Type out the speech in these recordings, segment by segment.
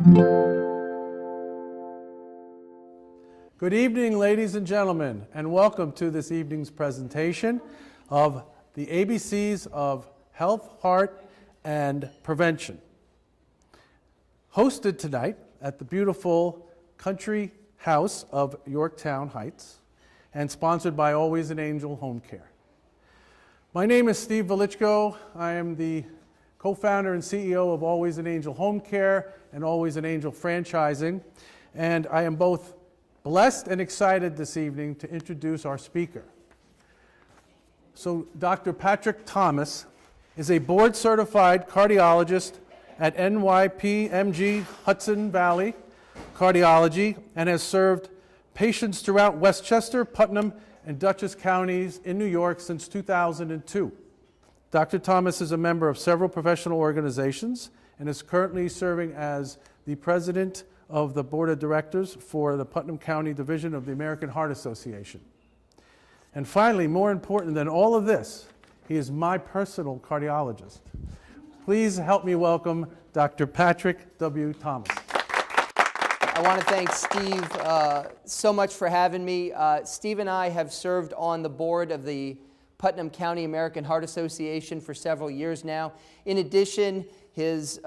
Good evening, ladies and gentlemen, and welcome to this evening's presentation of the ABCs of Health, Heart, and Prevention. Hosted tonight at the beautiful Country House of Yorktown Heights and sponsored by Always an Angel Home Care. My name is Steve Velichko. I am the co-founder and CEO of Always an Angel Home Care and Always an Angel Franchising, and I am both blessed and excited this evening to introduce our speaker. So Dr. Patrick Thomas is a board-certified cardiologist at NYPMG Hudson Valley Cardiology and has served patients throughout Westchester, Putnam, and Dutchess counties in New York since 2002. Dr. Thomas is a member of several professional organizations and is currently serving as the president of the board of directors for the Putnam County Division of the American Heart Association. And finally, more important than all of this, he is my personal cardiologist. Please help me welcome Dr. Patrick W. Thomas. I want to thank Steve so much for having me. Steve and I have served on the board of the Putnam County American Heart Association for several years now. In addition, his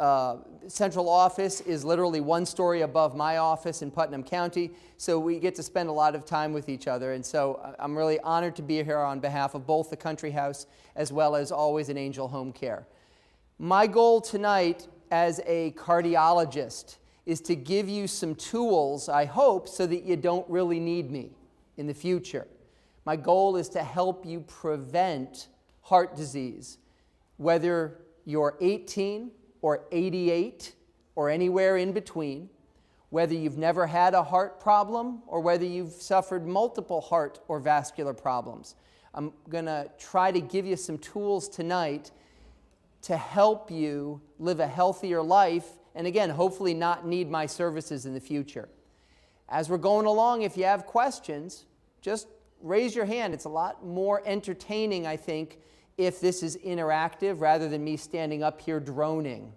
central office is literally one story above my office in Putnam County, so we get to spend a lot of time with each other. And so I'm really honored to be here on behalf of both the Country House as well as Always an Angel Home Care. My goal tonight as a cardiologist is to give you some tools, I hope, so that you don't really need me in the future. My goal is to help you prevent heart disease, whether you're 18 or 88 or anywhere in between, whether you've never had a heart problem or whether you've suffered multiple heart or vascular problems. I'm going to try to give you some tools tonight to help you live a healthier life and again, hopefully not need my services in the future. As we're going along, if you have questions, just raise your hand. It's a lot more entertaining, I think, if this is interactive rather than me standing up here droning,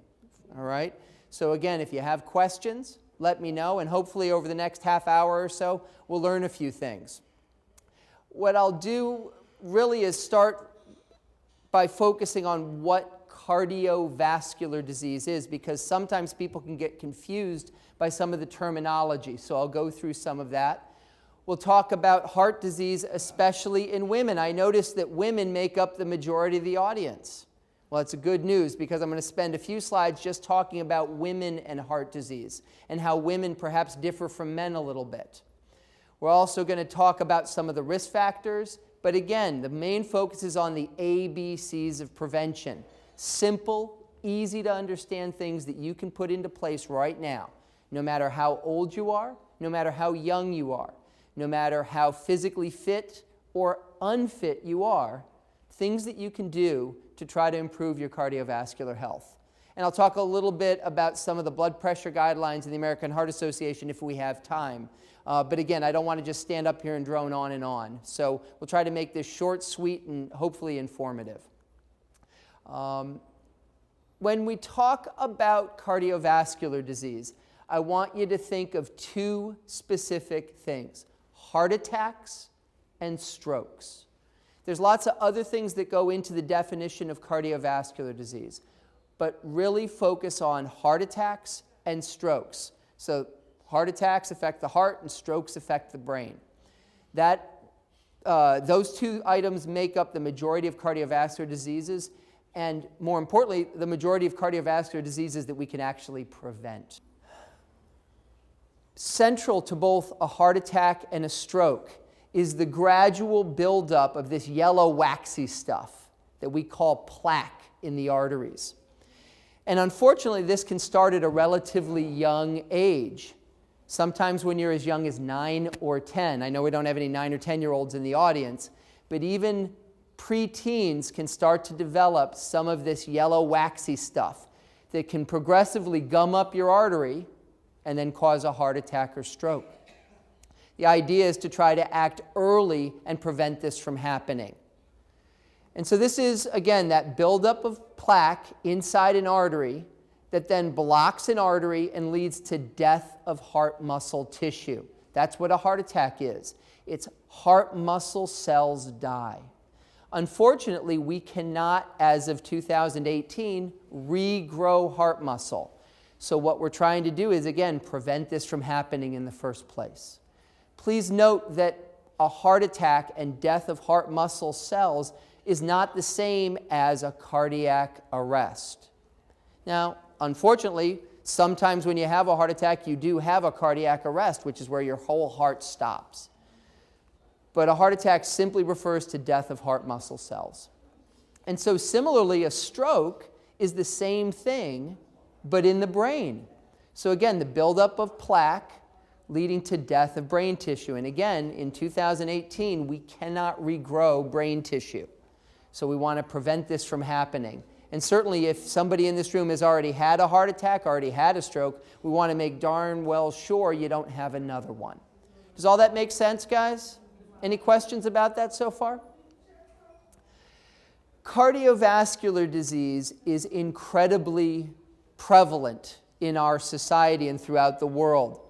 all right? So again, if you have questions, let me know, and hopefully over the next half hour or so, we'll learn a few things. What I'll do really is start by focusing on what cardiovascular disease is, because sometimes people can get confused by some of the terminology, so I'll go through some of that. We'll talk about heart disease, especially in women. I noticed that women make up the majority of the audience. Well, it's a good news because I'm going to spend a few slides just talking about women and heart disease and how women perhaps differ from men a little bit. We're also going to talk about some of the risk factors, but again, the main focus is on the ABCs of prevention. Simple, easy to understand things that you can put into place right now, no matter how old you are, no matter how young you are. No matter how physically fit or unfit you are, things that you can do to try to improve your cardiovascular health. And I'll talk a little bit about some of the blood pressure guidelines in the American Heart Association if we have time. But again, I don't want to just stand up here and drone on and on. So we'll try to make this short, sweet, and hopefully informative. When we talk about cardiovascular disease, I want you to think of two specific things: heart attacks and strokes. There's lots of other things that go into the definition of cardiovascular disease, but really focus on heart attacks and strokes. So heart attacks affect the heart and strokes affect the brain. Those two items make up the majority of cardiovascular diseases, and more importantly, the majority of cardiovascular diseases that we can actually prevent. Central to both a heart attack and a stroke is the gradual buildup of this yellow waxy stuff that we call plaque in the arteries. And unfortunately, this can start at a relatively young age. Sometimes when you're as young as 9 or 10. I know we don't have any 9 or 10-year-olds in the audience, but even preteens can start to develop some of this yellow waxy stuff that can progressively gum up your artery and then cause a heart attack or stroke. The idea is to try to act early and prevent this from happening. And so this is, again, that buildup of plaque inside an artery that then blocks an artery and leads to death of heart muscle tissue. That's what a heart attack is. It's heart muscle cells die. Unfortunately, we cannot, as of 2018, regrow heart muscle. So what we're trying to do is, again, prevent this from happening in the first place. Please note that a heart attack and death of heart muscle cells is not the same as a cardiac arrest. Now, unfortunately, sometimes when you have a heart attack, you do have a cardiac arrest, which is where your whole heart stops. But a heart attack simply refers to death of heart muscle cells. And so similarly, a stroke is the same thing, but in the brain. So again, the buildup of plaque leading to death of brain tissue. And again, in 2018, we cannot regrow brain tissue. So we want to prevent this from happening. And certainly if somebody in this room has already had a heart attack, already had a stroke, we want to make darn well sure you don't have another one. Does all that make sense, guys? Any questions about that so far? Cardiovascular disease is incredibly prevalent in our society and throughout the world.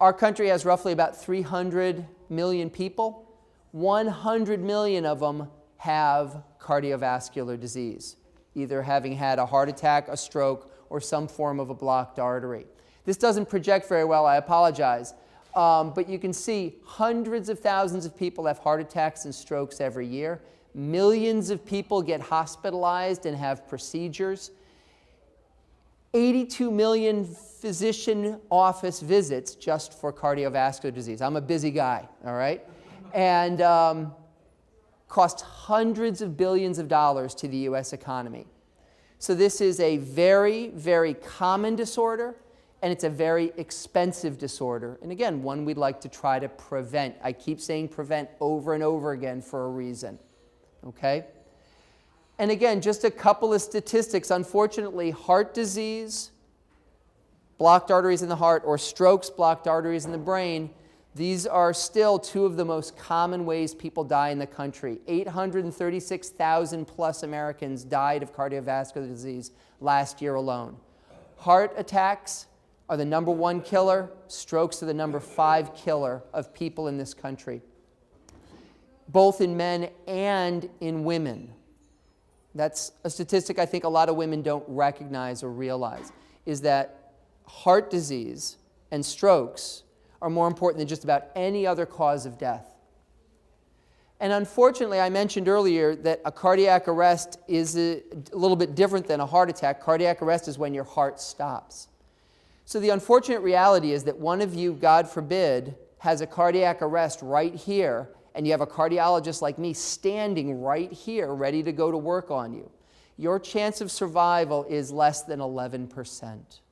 Our country has roughly about 300 million people. 100 million of them have cardiovascular disease, either having had a heart attack, a stroke, or some form of a blocked artery. This doesn't project very well, I apologize. But you can see hundreds of thousands of people have heart attacks and strokes every year. Millions of people get hospitalized and have procedures. 82 million physician office visits just for cardiovascular disease. I'm a busy guy, all right? And costs hundreds of billions of dollars to the US economy. So this is a very, very common disorder, and it's a very expensive disorder. And again, one we'd like to try to prevent. I keep saying prevent over and over again for a reason, okay? And again, just a couple of statistics. Unfortunately, heart disease, blocked arteries in the heart, or strokes, blocked arteries in the brain, these are still two of the most common ways people die in the country. 836,000 plus Americans died of cardiovascular disease last year alone. Heart attacks are the #1 killer. Strokes are the #5 killer of people in this country, both in men and in women. That's a statistic I think a lot of women don't recognize or realize, is that heart disease and strokes are more important than just about any other cause of death. And unfortunately, I mentioned earlier that a cardiac arrest is a little bit different than a heart attack. Cardiac arrest is when your heart stops. So the unfortunate reality is that one of you, God forbid, has a cardiac arrest right here, and you have a cardiologist like me standing right here ready to go to work on you. Your chance of survival is less than 11%.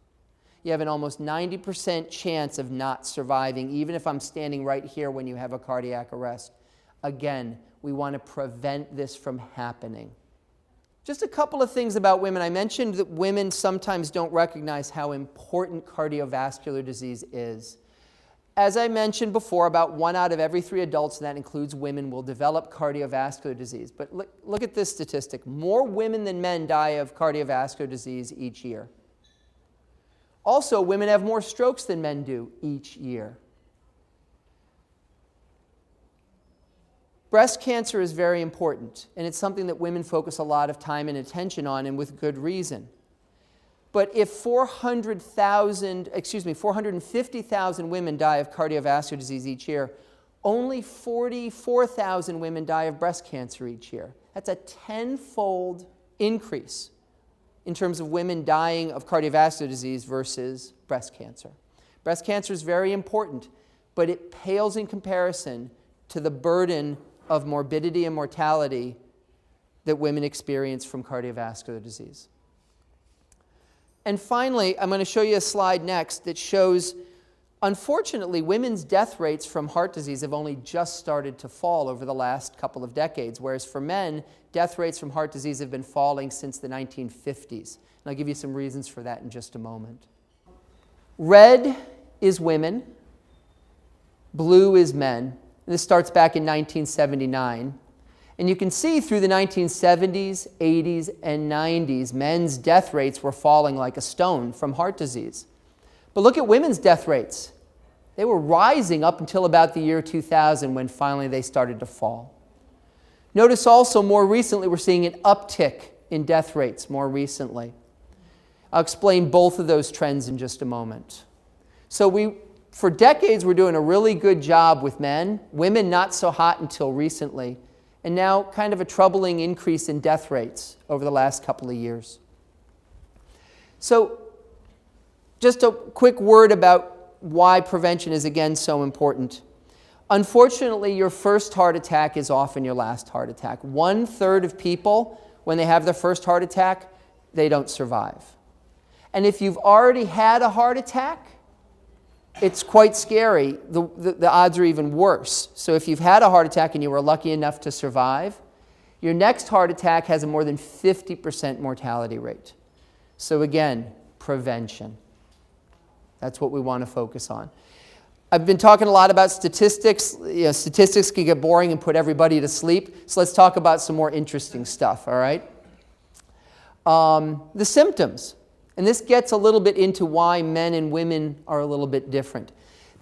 You have an almost 90% chance of not surviving, even if I'm standing right here when you have a cardiac arrest. Again, we want to prevent this from happening. Just a couple of things about women. I mentioned that women sometimes don't recognize how important cardiovascular disease is. As I mentioned before, about 1 out of every 3 adults, and that includes women, will develop cardiovascular disease. But look at this statistic. More women than men die of cardiovascular disease each year. Also, women have more strokes than men do each year. Breast cancer is very important, and it's something that women focus a lot of time and attention on, and with good reason. But if 450,000 women die of cardiovascular disease each year, only 44,000 women die of breast cancer each year. That's a 10-fold increase in terms of women dying of cardiovascular disease versus breast cancer. Breast cancer is very important, but it pales in comparison to the burden of morbidity and mortality that women experience from cardiovascular disease. And finally, I'm going to show you a slide next that shows, unfortunately, women's death rates from heart disease have only just started to fall over the last couple of decades, whereas for men, death rates from heart disease have been falling since the 1950s. And I'll give you some reasons for that in just a moment. Red is women, blue is men. And this starts back in 1979. And you can see through the 1970s, 80s, and 90s, men's death rates were falling like a stone from heart disease. But look at women's death rates. They were rising up until about the year 2000 when finally they started to fall. Notice also more recently we're seeing an uptick in death rates more recently. I'll explain both of those trends in just a moment. So for decades we're doing a really good job with men, women not so hot until recently, and now kind of a troubling increase in death rates over the last couple of years. So just a quick word about why prevention is again so important. Unfortunately, your first heart attack is often your last heart attack. 1/3 of people, when they have their first heart attack, they don't survive. And if you've already had a heart attack, it's quite scary. The odds are even worse. So if you've had a heart attack and you were lucky enough to survive, your next heart attack has a more than 50% mortality rate. So again, prevention. That's what we want to focus on. I've been talking a lot about statistics. Statistics can get boring and put everybody to sleep. So let's talk about some more interesting stuff, all right? The symptoms. And this gets a little bit into why men and women are a little bit different.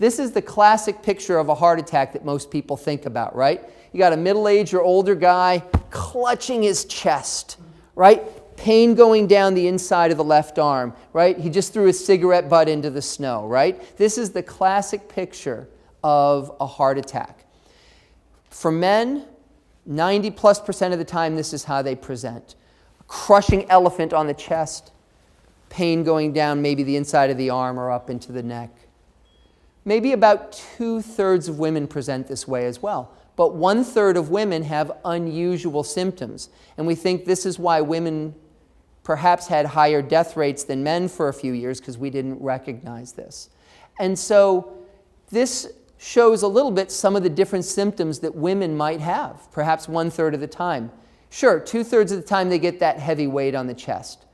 This is the classic picture of a heart attack that most people think about, right? You got a middle-aged or older guy clutching his chest, right? Pain going down the inside of the left arm, right? He just threw his cigarette butt into the snow, right? This is the classic picture of a heart attack. For men, 90+% of the time, this is how they present. A crushing elephant on the chest, pain going down maybe the inside of the arm or up into the neck. Maybe about 2/3 of women present this way as well. But 1/3 of women have unusual symptoms. And we think this is why women perhaps had higher death rates than men for a few years, because we didn't recognize this. And so this shows a little bit some of the different symptoms that women might have, perhaps 1/3 of the time. Sure, 2/3 of the time they get that heavy weight on the chest.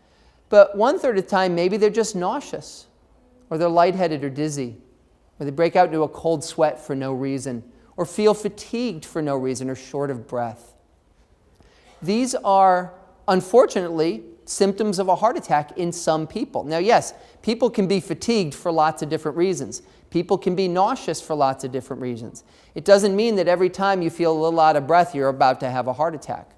But 1/3 of the time, maybe they're just nauseous, or they're lightheaded or dizzy, or they break out into a cold sweat for no reason, or feel fatigued for no reason, or short of breath. These are, unfortunately, symptoms of a heart attack in some people. Now, yes, people can be fatigued for lots of different reasons. People can be nauseous for lots of different reasons. It doesn't mean that every time you feel a little out of breath, you're about to have a heart attack.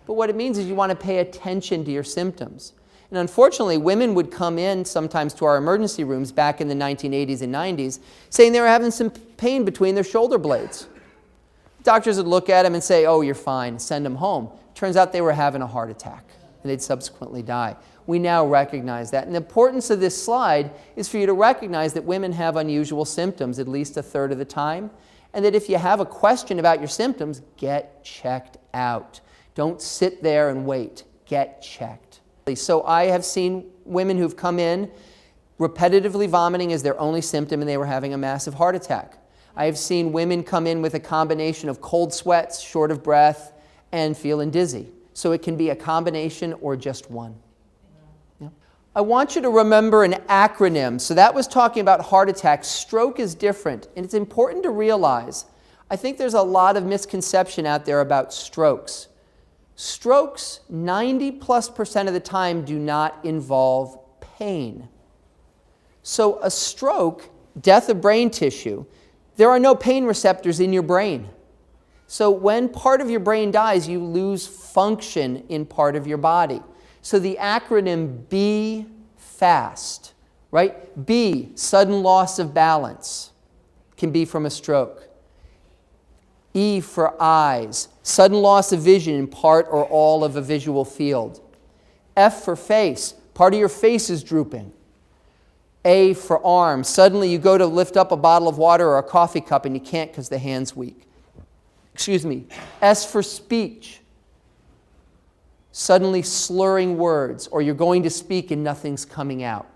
But what it means is you want to pay attention to your symptoms. And unfortunately, women would come in sometimes to our emergency rooms back in the 1980s and 90s saying they were having some pain between their shoulder blades. Doctors would look at them and say, oh, you're fine, send them home. Turns out they were having a heart attack, and they'd subsequently die. We now recognize that. And the importance of this slide is for you to recognize that women have unusual symptoms at least 1/3 of the time, and that if you have a question about your symptoms, get checked out. Don't sit there and wait. Get checked. So I have seen women who've come in repetitively vomiting as their only symptom and they were having a massive heart attack. I have seen women come in with a combination of cold sweats, short of breath, and feeling dizzy. So it can be a combination or just one. Yeah. I want you to remember an acronym. So that was talking about heart attacks. Stroke is different, and it's important to realize, I think there's a lot of misconception out there about strokes. Strokes, 90+% of the time, do not involve pain. So a stroke, death of brain tissue, there are no pain receptors in your brain. So when part of your brain dies, you lose function in part of your body. So the acronym B, FAST, right? B, sudden loss of balance, can be from a stroke. E for eyes, sudden loss of vision in part or all of a visual field. F for face, part of your face is drooping. A for arm, suddenly you go to lift up a bottle of water or a coffee cup and you can't because the hand's weak. Excuse me. S for speech, suddenly slurring words, or you're going to speak and nothing's coming out.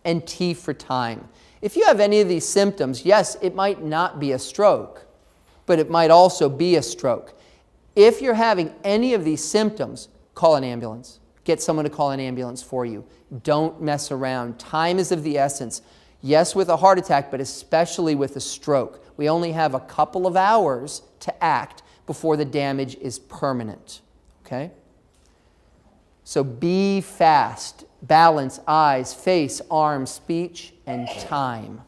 And T for time. If you have any of these symptoms, yes, it might not be a stroke, but it might also be a stroke. If you're having any of these symptoms, call an ambulance. Get someone to call an ambulance for you. Don't mess around. Time is of the essence. Yes, with a heart attack, but especially with a stroke. We only have a couple of hours to act, before the damage is permanent. Okay? So be fast. Balance, eyes, face, arms, speech, and time.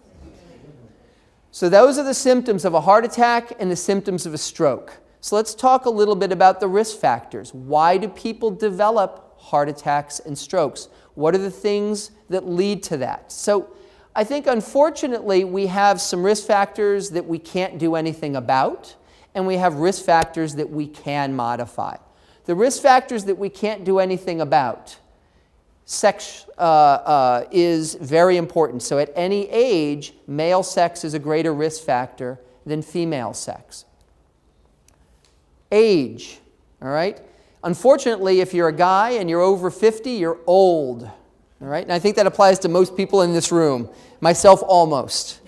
So those are the symptoms of a heart attack and the symptoms of a stroke. So let's talk a little bit about the risk factors. Why do people develop heart attacks and strokes? What are the things that lead to that? So I think, unfortunately, we have some risk factors that we can't do anything about, and we have risk factors that we can modify. The risk factors that we can't do anything about, sex is very important. So at any age, male sex is a greater risk factor than female sex. Age, all right? Unfortunately, if you're a guy and you're over 50, you're old, all right? And I think that applies to most people in this room, myself almost.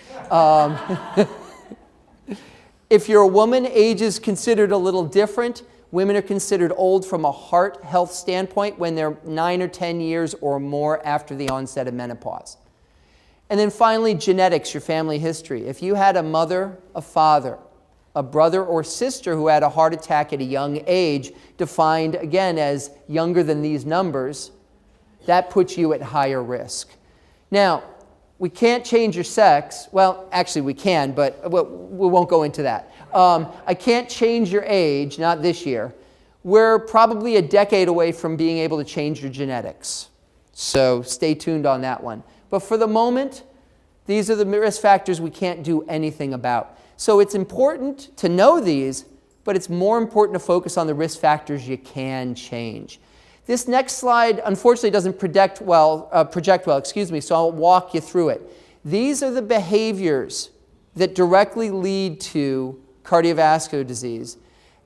If you're a woman, age is considered a little different. Women are considered old from a heart health standpoint when they're 9 or 10 years or more after the onset of menopause. And then finally, genetics, your family history. If you had a mother, a father, a brother or sister who had a heart attack at a young age, defined again as younger than these numbers, that puts you at higher risk. Now, we can't change your sex. Well, actually we can, but we won't go into that. I can't change your age, not this year. We're probably a decade away from being able to change your genetics. So stay tuned on that one. But for the moment, these are the risk factors we can't do anything about. So it's important to know these, but it's more important to focus on the risk factors you can change. This next slide, unfortunately, doesn't project well, so I'll walk you through it. These are the behaviors that directly lead to cardiovascular disease.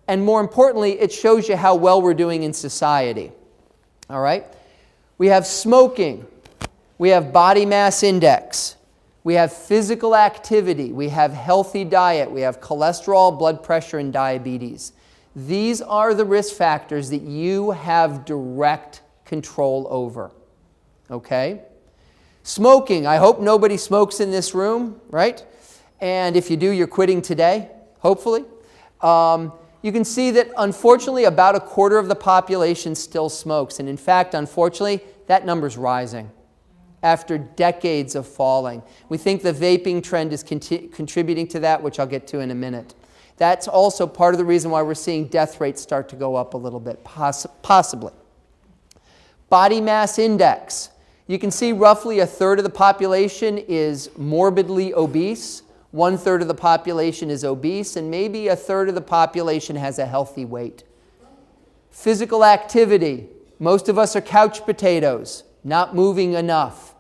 And more importantly, it shows you how well we're doing in society. All right? We have smoking. We have body mass index. We have physical activity. We have healthy diet. We have cholesterol, blood pressure, and diabetes. These are the risk factors that you have direct control over. Okay? Smoking. I hope nobody smokes in this room, right? And if you do, you're quitting today, hopefully. You can see that, unfortunately, about a quarter of the population still smokes. And in fact, unfortunately, that number's rising after decades of falling. We think the vaping trend is contributing to that, which I'll get to in a minute. That's also part of the reason why we're seeing death rates start to go up a little bit, possibly. Body mass index. You can see roughly a third of the population is morbidly obese, 1/3 of the population is obese, and maybe a third of the population has a healthy weight. Physical activity. Most of us are couch potatoes, not moving enough.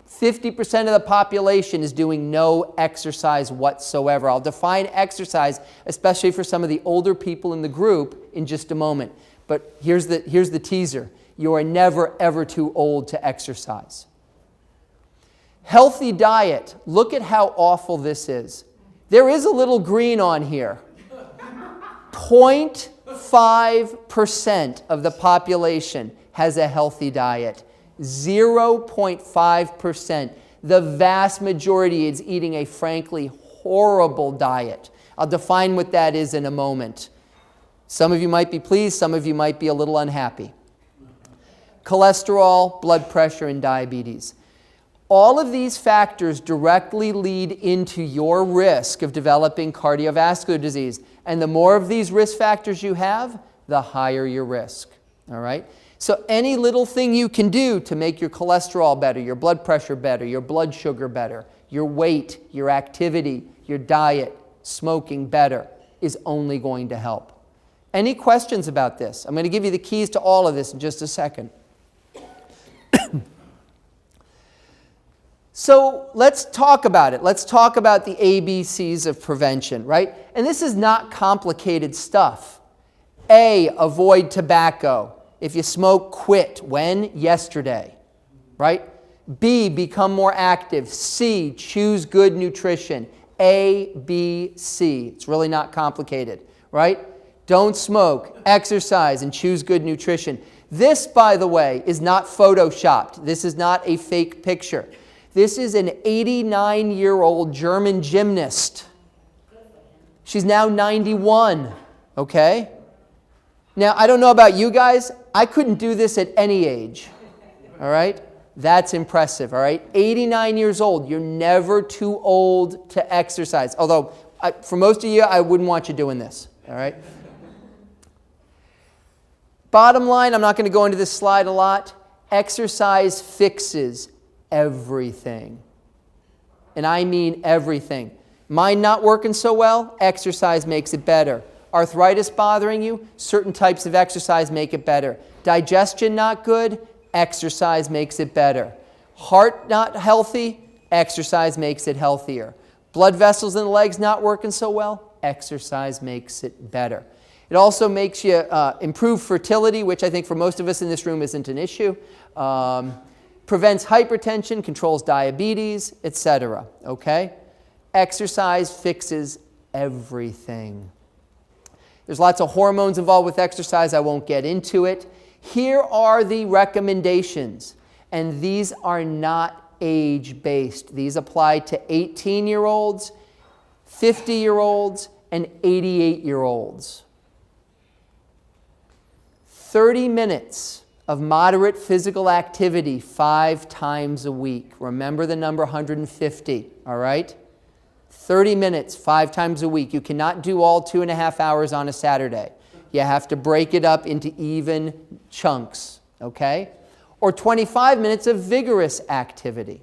50% of the population is doing no exercise whatsoever. I'll define exercise, especially for some of the older people in the group, in just a moment. But here's the teaser. You are never, ever too old to exercise. Healthy diet. Look at how awful this is. There is a little green on here. 0.5% of the population has a healthy diet. 0.5%. The vast majority is eating a frankly horrible diet. I'll define what that is in a moment. Some of you might be pleased, some of you might be a little unhappy. Cholesterol, blood pressure, and diabetes. All of these factors directly lead into your risk of developing cardiovascular disease. And the more of these risk factors you have, the higher your risk. All right? So any little thing you can do to make your cholesterol better, your blood pressure better, your blood sugar better, your weight, your activity, your diet, smoking better is only going to help. Any questions about this? I'm going to give you the keys to all of this in just a second. So let's talk about it. Let's talk about the ABCs of prevention, right? And this is not complicated stuff. A, avoid tobacco. If you smoke, quit. When? Yesterday, right? B, become more active. C, choose good nutrition. A, B, C. It's really not complicated, right? Don't smoke, exercise, and choose good nutrition. This, by the way, is not photoshopped. This is not a fake picture. This is an 89-year-old German gymnast. She's now 91, Okay? Now, I don't know about you guys. I couldn't do this at any age. All right? That's impressive. All right? 89 years old. You're never too old to exercise. Although, for most of you, I wouldn't want you doing this. All right? Bottom line, I'm not going to go into this slide a lot. Exercise fixes everything. And I mean everything. Mind not working so well, exercise makes it better. Arthritis bothering you, certain types of exercise make it better. Digestion not good, exercise makes it better. Heart not healthy, exercise makes it healthier. Blood vessels in the legs not working so well, exercise makes it better. It also makes you improve fertility, which I think for most of us in this room isn't an issue. Prevents hypertension, controls diabetes, etc. Okay? Exercise fixes everything. There's lots of hormones involved with exercise. I won't get into it. Here are the recommendations, and these are not age-based. These apply to 18-year-olds, 50-year-olds, and 88-year-olds. 30 minutes of moderate physical activity 5 times a week. Remember the number 150, all right? 30 minutes 5 times a week. You cannot do all 2.5 hours on a Saturday. You have to break it up into even chunks, okay? Or 25 minutes of vigorous activity,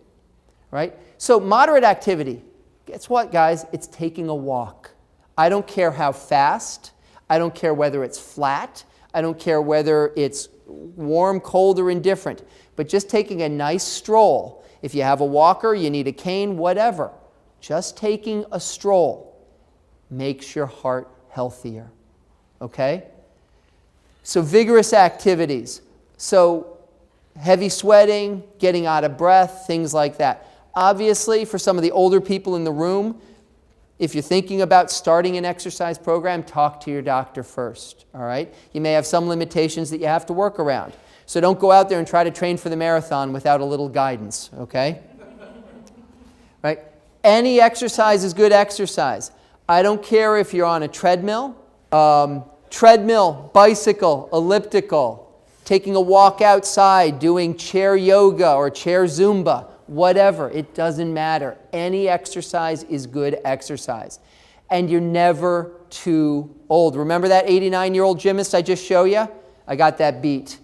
right? So moderate activity, guess what, guys? It's taking a walk. I don't care how fast. I don't care whether it's flat. I don't care whether it's warm, cold, or indifferent. But just taking a nice stroll. If you have a walker, you need a cane, whatever. Just taking a stroll makes your heart healthier. Okay? So vigorous activities. So heavy sweating, getting out of breath, things like that. Obviously, for some of the older people in the room, if you're thinking about starting an exercise program, talk to your doctor first, all right? You may have some limitations that you have to work around. So don't go out there and try to train for the marathon without a little guidance, okay? Right? Any exercise is good exercise. I don't care if you're on a treadmill, bicycle, elliptical, taking a walk outside, doing chair yoga or chair Zumba, whatever, it doesn't matter. Any exercise is good exercise. And you're never too old. Remember that 89-year-old gymnast I just showed you? I got that beat.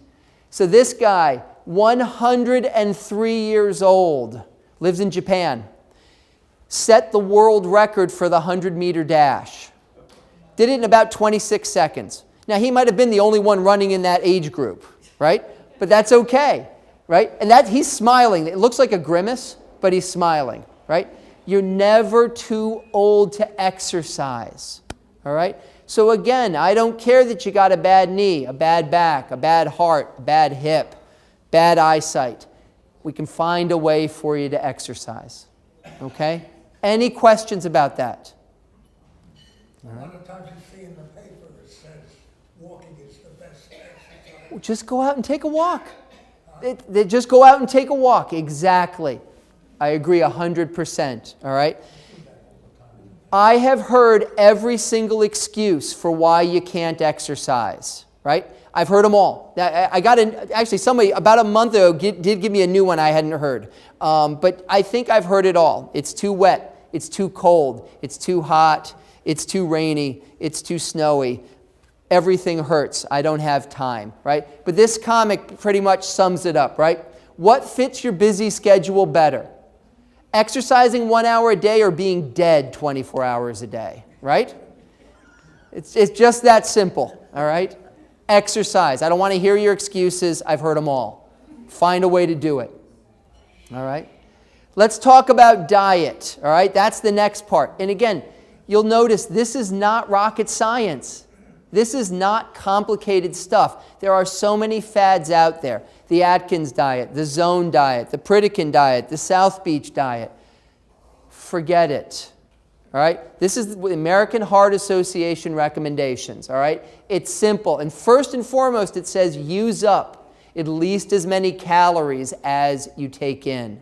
So this guy, 103 years old, lives in Japan, set the world record for the 100-meter dash. Did it in about 26 seconds. Now, he might have been the only one running in that age group, right? But that's okay. Right? And that he's smiling. It looks like a grimace, but he's smiling, right? You're never too old to exercise, all right? So again, I don't care that you got a bad knee, a bad back, a bad heart, a bad hip, bad eyesight. We can find a way for you to exercise, okay? Any questions about that? A lot of times you see in the paper it says walking is the best exercise. Well, just go out and take a walk. They just go out and take a walk. Exactly. I agree 100%. All right? I have heard every single excuse for why you can't exercise. Right? I've heard them all. I got actually somebody about a month ago did give me a new one I hadn't heard. But I think I've heard it all. It's too wet. It's too cold. It's too hot. It's too rainy. It's too snowy. Everything hurts. I don't have time, right? But this comic pretty much sums it up, right? What fits your busy schedule better? Exercising 1 hour a day or being dead 24 hours a day, right? It's just that simple, all right? Exercise. I don't want to hear your excuses. I've heard them all. Find a way to do it, all right? Let's talk about diet, all right? That's the next part. And again, you'll notice this is not rocket science. This is not complicated stuff. There are so many fads out there. The Atkins diet, the Zone diet, the Pritikin diet, the South Beach diet. Forget it. All right? This is the American Heart Association recommendations. All right? It's simple. And first and foremost, it says use up at least as many calories as you take in.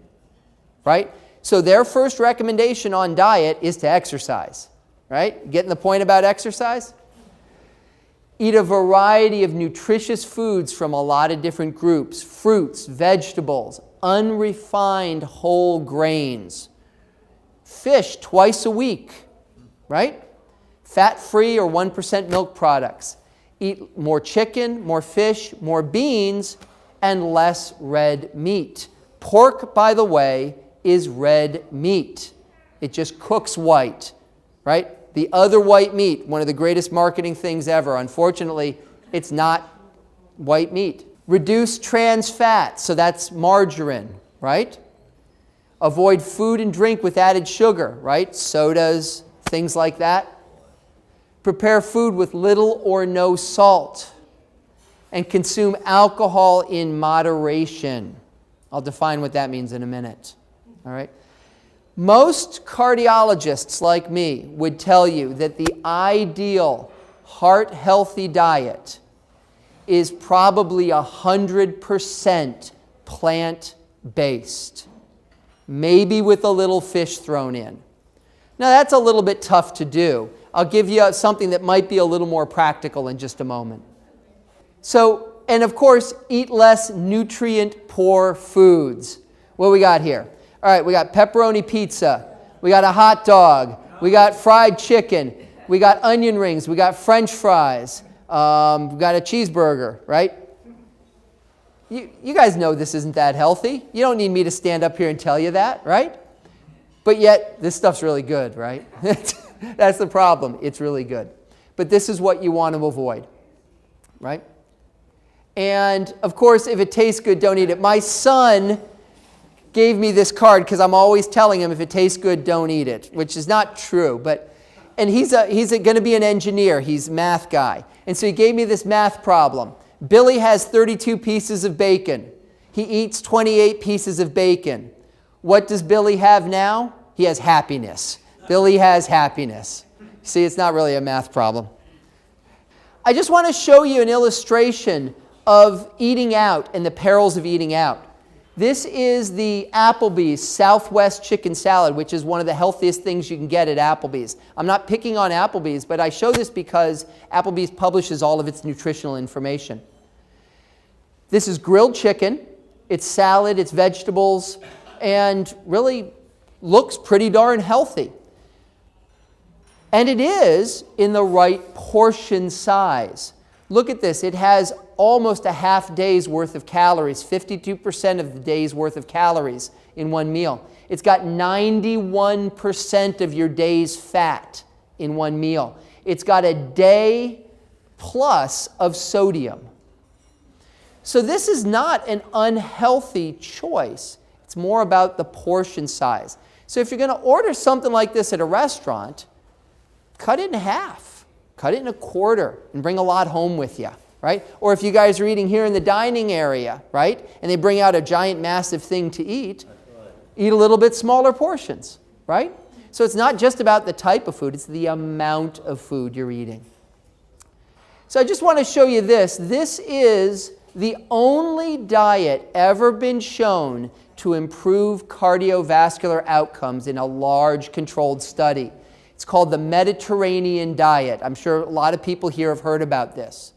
Right? So their first recommendation on diet is to exercise. Right? Getting the point about exercise? Eat a variety of nutritious foods from a lot of different groups. Fruits, vegetables, unrefined whole grains. Fish twice a week, right? Fat-free or 1% milk products. Eat more chicken, more fish, more beans, and less red meat. Pork, by the way, is red meat. It just cooks white, right? The other white meat, one of the greatest marketing things ever. Unfortunately, it's not white meat. Reduce trans fats, so that's margarine, right? Avoid food and drink with added sugar, right? Sodas, things like that. Prepare food with little or no salt. And consume alcohol in moderation. I'll define what that means in a minute. All right? Most cardiologists like me would tell you that the ideal heart-healthy diet is probably 100% plant-based, maybe with a little fish thrown in. Now, that's a little bit tough to do. I'll give you something that might be a little more practical in just a moment. So, and of course, eat less nutrient-poor foods. What do we got here? All right, we got pepperoni pizza. We got a hot dog. We got fried chicken. We got onion rings. We got French fries. We got a cheeseburger, right? You guys know this isn't that healthy. You don't need me to stand up here and tell you that, right? But yet, this stuff's really good, right? That's the problem. It's really good. But this is what you want to avoid, right? And, of course, if it tastes good, don't eat it. My son gave me this card because I'm always telling him if it tastes good, don't eat it, which is not true. And he's going to be an engineer. He's a math guy. And so he gave me this math problem. Billy has 32 pieces of bacon. He eats 28 pieces of bacon. What does Billy have now? He has happiness. Billy has happiness. See, it's not really a math problem. I just want to show you an illustration of eating out and the perils of eating out. This is the Applebee's Southwest Chicken Salad, which is one of the healthiest things you can get at Applebee's. I'm not picking on Applebee's, but I show this because Applebee's publishes all of its nutritional information. This is grilled chicken. It's salad, it's vegetables, and really looks pretty darn healthy. And it is in the right portion size. Look at this. It has almost a half day's worth of calories, 52% of the day's worth of calories in one meal. It's got 91% of your day's fat in one meal. It's got a day plus of sodium. So this is not an unhealthy choice. It's more about the portion size. So if you're going to order something like this at a restaurant, cut it in half, cut it in a quarter, and bring a lot home with you, right? Or if you guys are eating here in the dining area, right, and they bring out a giant, massive thing to eat, eat a little bit smaller portions, right? So it's not just about the type of food, it's the amount of food you're eating. So I just want to show you this. This is the only diet ever been shown to improve cardiovascular outcomes in a large controlled study. It's called the Mediterranean diet. I'm sure a lot of people here have heard about this.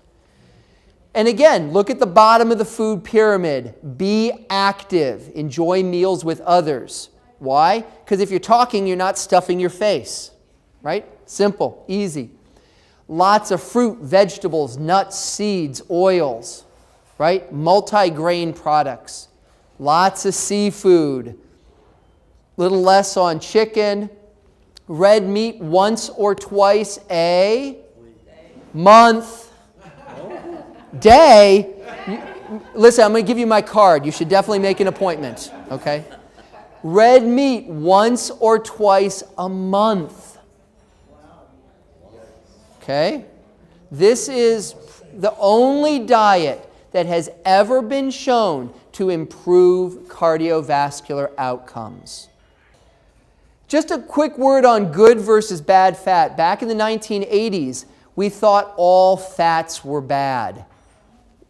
And again, look at the bottom of the food pyramid. Be active. Enjoy meals with others. Why? Because if you're talking, you're not stuffing your face. Right? Simple, easy. Lots of fruit, vegetables, nuts, seeds, oils. Right? Multi-grain products. Lots of seafood. Little less on chicken. Red meat once or twice a month. Day. Listen, I'm going to give you my card. You should definitely make an appointment. Okay? Red meat once or twice a month. Okay? This is the only diet that has ever been shown to improve cardiovascular outcomes. Just a quick word on good versus bad fat. Back in the 1980s, we thought all fats were bad.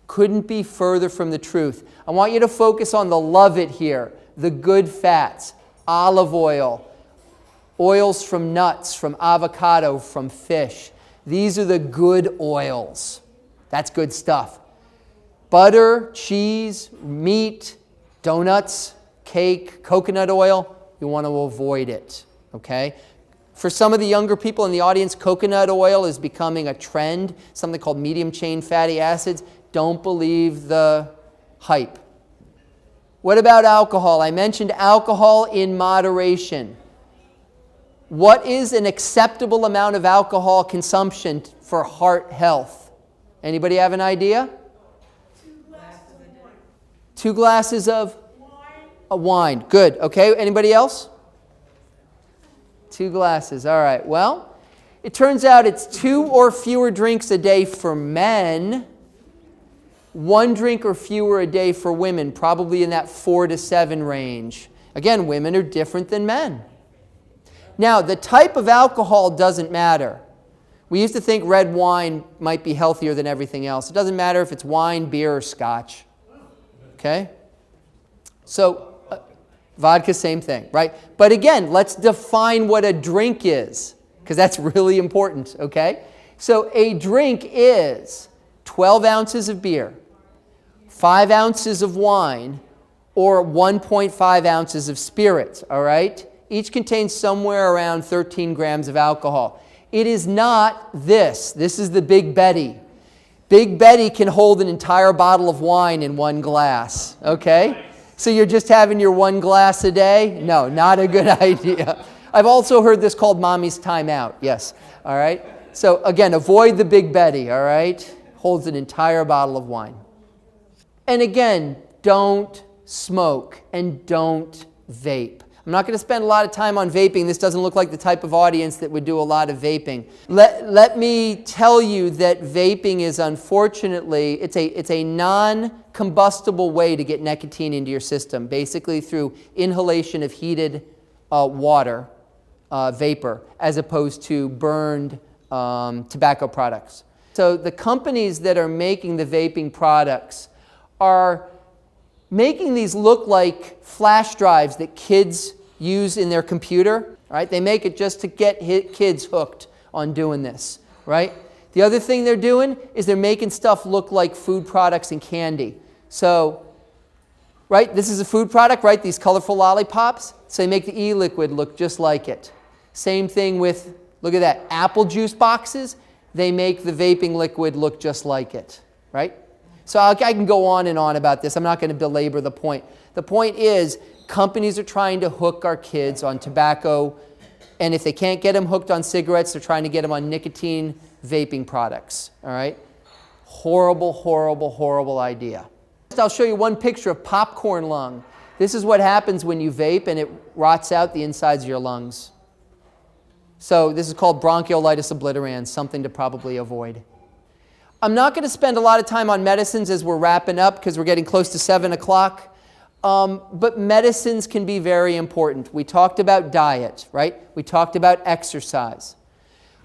Couldn't be further from the truth. I want you to focus on the love it here, the good fats, olive oil, oils from nuts, from avocado, from fish. These are the good oils, That's good stuff. Butter, cheese, meat, donuts, cake, coconut oil, you want to avoid it, okay? For some of the younger people in the audience, coconut oil is becoming a trend, something called medium chain fatty acids. Don't believe the hype. What about alcohol? I mentioned alcohol in moderation. What is an acceptable amount of alcohol consumption for heart health? Anybody have an idea? 2 glasses of wine. Good. Okay. Anybody else? 2 glasses. All right. Well, it turns out it's 2 or fewer drinks a day for men, 1 drink or fewer a day for women, probably in that 4 to 7 range. Again, women are different than men. Now, the type of alcohol doesn't matter. We used to think red wine might be healthier than everything else. It doesn't matter if it's wine, beer, or scotch. Okay? So, vodka, same thing, right? But again, let's define what a drink is, because that's really important, okay? So a drink is 12 ounces of beer, 5 ounces of wine, or 1.5 ounces of spirits, all right? Each contains somewhere around 13 grams of alcohol. It is not this. This is the Big Betty. Big Betty can hold an entire bottle of wine in 1 glass, okay? So you're just having your 1 glass a day? No, not a good idea. I've also heard this called mommy's timeout, yes, all right? So again, avoid the Big Betty, all right? Holds an entire bottle of wine. And again, don't smoke and don't vape. I'm not going to spend a lot of time on vaping. This doesn't look like the type of audience that would do a lot of vaping. Let me tell you that vaping is unfortunately, it's a non-combustible way to get nicotine into your system, basically through inhalation of heated water, vapor, as opposed to burned tobacco products. So the companies that are making the vaping products are making these look like flash drives that kids use in their computer, right? They make it just to get kids hooked on doing this, right? The other thing they're doing is they're making stuff look like food products and candy. So, right, this is a food product, right? These colorful lollipops. So they make the e-liquid look just like it. Same thing with, look at that, apple juice boxes. They make the vaping liquid look just like it, right? So I can go on and on about this. I'm not going to belabor the point. The point is, companies are trying to hook our kids on tobacco, and if they can't get them hooked on cigarettes, they're trying to get them on nicotine vaping products, all right? Horrible, horrible, horrible idea. I'll show you one picture of popcorn lung. This is what happens when you vape and it rots out the insides of your lungs. So this is called bronchiolitis obliterans, something to probably avoid. I'm not going to spend a lot of time on medicines as we're wrapping up because we're getting close to 7 o'clock. But medicines can be very important. We talked about diet, right? We talked about exercise.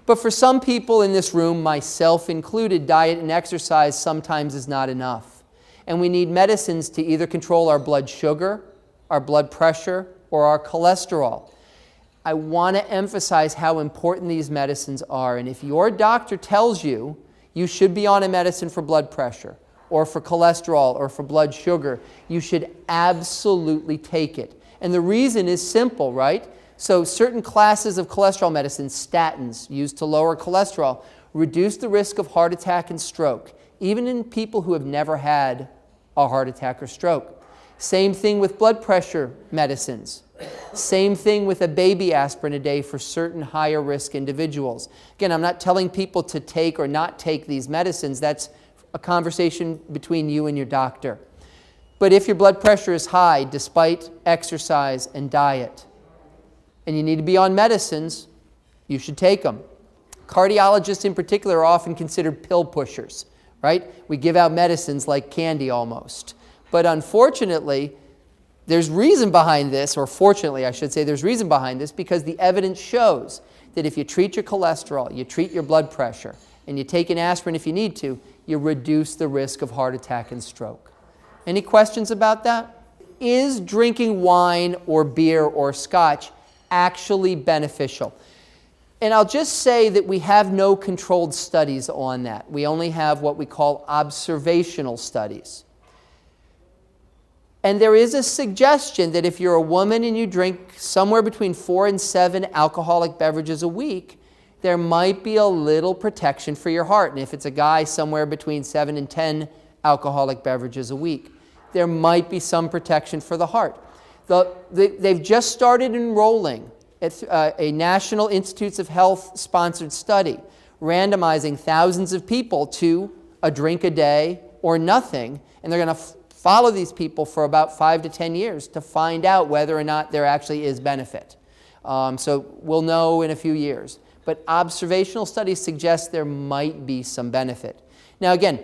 But for some people in this room, myself included, diet and exercise sometimes is not enough. And we need medicines to either control our blood sugar, our blood pressure, or our cholesterol. I want to emphasize how important these medicines are. And if your doctor tells you you should be on a medicine for blood pressure, or for cholesterol, or for blood sugar, you should absolutely take it. And the reason is simple, right? So certain classes of cholesterol medicines, statins, used to lower cholesterol, reduce the risk of heart attack and stroke, even in people who have never had a heart attack or stroke. Same thing with blood pressure medicines. Same thing with a baby aspirin a day for certain higher risk individuals. Again, I'm not telling people to take or not take these medicines. That's a conversation between you and your doctor. But if your blood pressure is high despite exercise and diet, and you need to be on medicines, you should take them. Cardiologists in particular are often considered pill pushers, right? We give out medicines like candy almost. But unfortunately, there's reason behind this, or fortunately I should say there's reason behind this, because the evidence shows that if you treat your cholesterol, you treat your blood pressure, and you take an aspirin if you need to, you reduce the risk of heart attack and stroke. Any questions about that? Is drinking wine or beer or scotch actually beneficial? And I'll just say that we have no controlled studies on that. We only have what we call observational studies. And there is a suggestion that if you're a woman and you drink somewhere between 4 and 7 alcoholic beverages a week, there might be a little protection for your heart. And if it's a guy, somewhere between 7 and 10 alcoholic beverages a week, there might be some protection for the heart. They've just started enrolling at a National Institutes of Health sponsored study, randomizing thousands of people to a drink a day or nothing, and they're going to follow these people for about 5 to 10 years to find out whether or not there actually is benefit. So we'll know in a few years. But observational studies suggest there might be some benefit. Now again,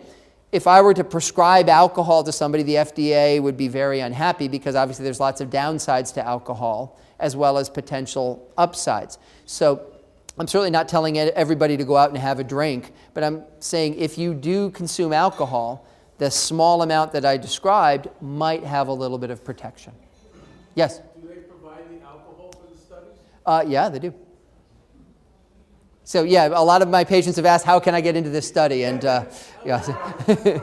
if I were to prescribe alcohol to somebody, the FDA would be very unhappy because obviously there's lots of downsides to alcohol as well as potential upsides. So I'm certainly not telling everybody to go out and have a drink, but I'm saying if you do consume alcohol, the small amount that I described might have a little bit of protection. Yes? Do they provide the alcohol for the studies? Yeah, they do. So yeah, a lot of my patients have asked, how can I get into this study? And yeah.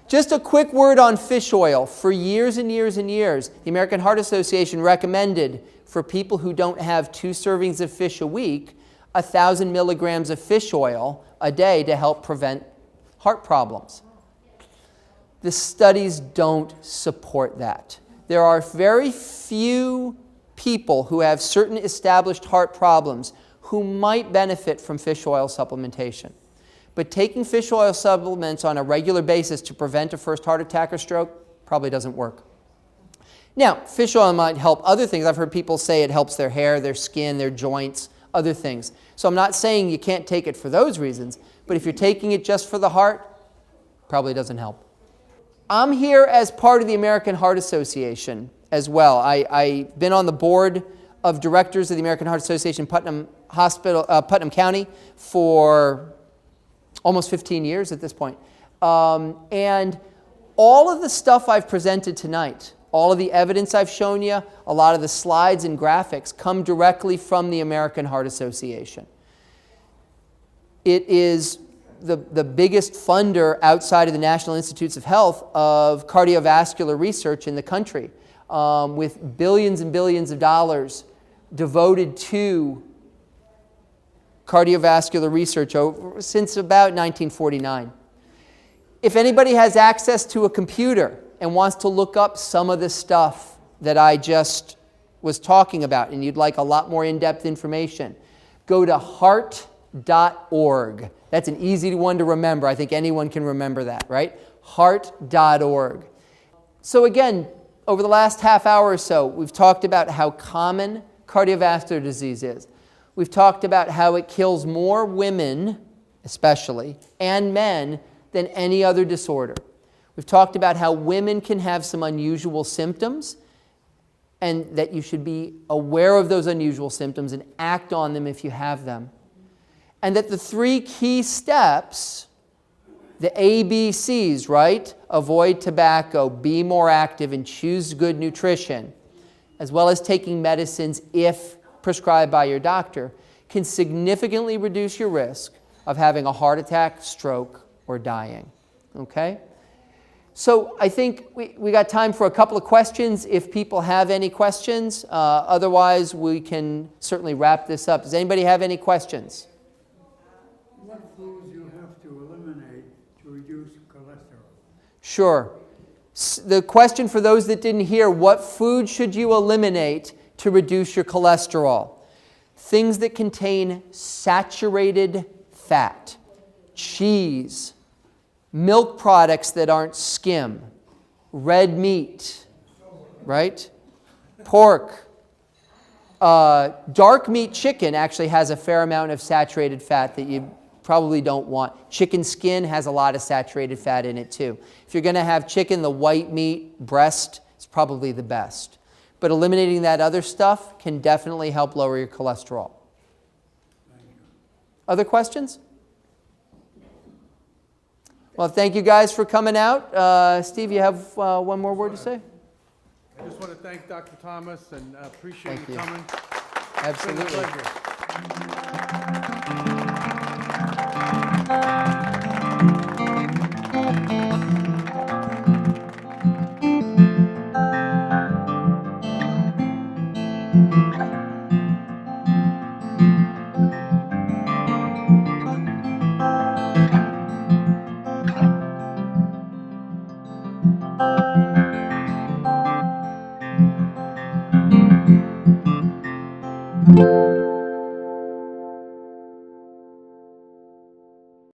Just a quick word on fish oil. For years and years and years, the American Heart Association recommended for people who don't have 2 servings of fish a week, 1,000 milligrams of fish oil a day to help prevent heart problems. The studies don't support that. There are very few people who have certain established heart problems who might benefit from fish oil supplementation. But taking fish oil supplements on a regular basis to prevent a first heart attack or stroke probably doesn't work. Now, fish oil might help other things. I've heard people say it helps their hair, their skin, their joints, other things. So I'm not saying you can't take it for those reasons, but if you're taking it just for the heart, probably doesn't help. I'm here as part of the American Heart Association as well. I've been on the board of directors of the American Heart Association Putnam County for almost 15 years at this point. And all of the stuff I've presented tonight, all of the evidence I've shown you, a lot of the slides and graphics come directly from the American Heart Association. It is the biggest funder outside of the National Institutes of Health of cardiovascular research in the country, with billions and billions of dollars devoted to cardiovascular research since about 1949. If anybody has access to a computer and wants to look up some of the stuff that I just was talking about and you'd like a lot more in-depth information, go to heart.org. That's an easy one to remember. I think anyone can remember that, right? heart.org. So again, over the last half hour or so, we've talked about how common cardiovascular disease is. We've talked about how it kills more women, especially, and men than any other disorder. We've talked about how women can have some unusual symptoms and that you should be aware of those unusual symptoms and act on them if you have them. And that the 3 key steps, the ABCs, right? Avoid tobacco, be more active, and choose good nutrition, as well as taking medicines if prescribed by your doctor, can significantly reduce your risk of having a heart attack, stroke, or dying. Okay? So I think we got time for a couple of questions if people have any questions. Otherwise, we can certainly wrap this up. Does anybody have any questions? What foods you have to eliminate to reduce cholesterol? Sure. The question for those that didn't hear, what food should you eliminate to reduce your cholesterol? Things that contain saturated fat, cheese, milk products that aren't skim, red meat, right? Pork. Dark meat chicken actually has a fair amount of saturated fat that you probably don't want. Chicken skin has a lot of saturated fat in it too. If you're going to have chicken, the white meat, breast, is probably the best. But eliminating that other stuff can definitely help lower your cholesterol. Other questions? Well, thank you guys for coming out. Steve, you have one more word to say? I just want to thank Dr. Thomas and appreciate Thank you you. coming. Absolutely. It's been a pleasure.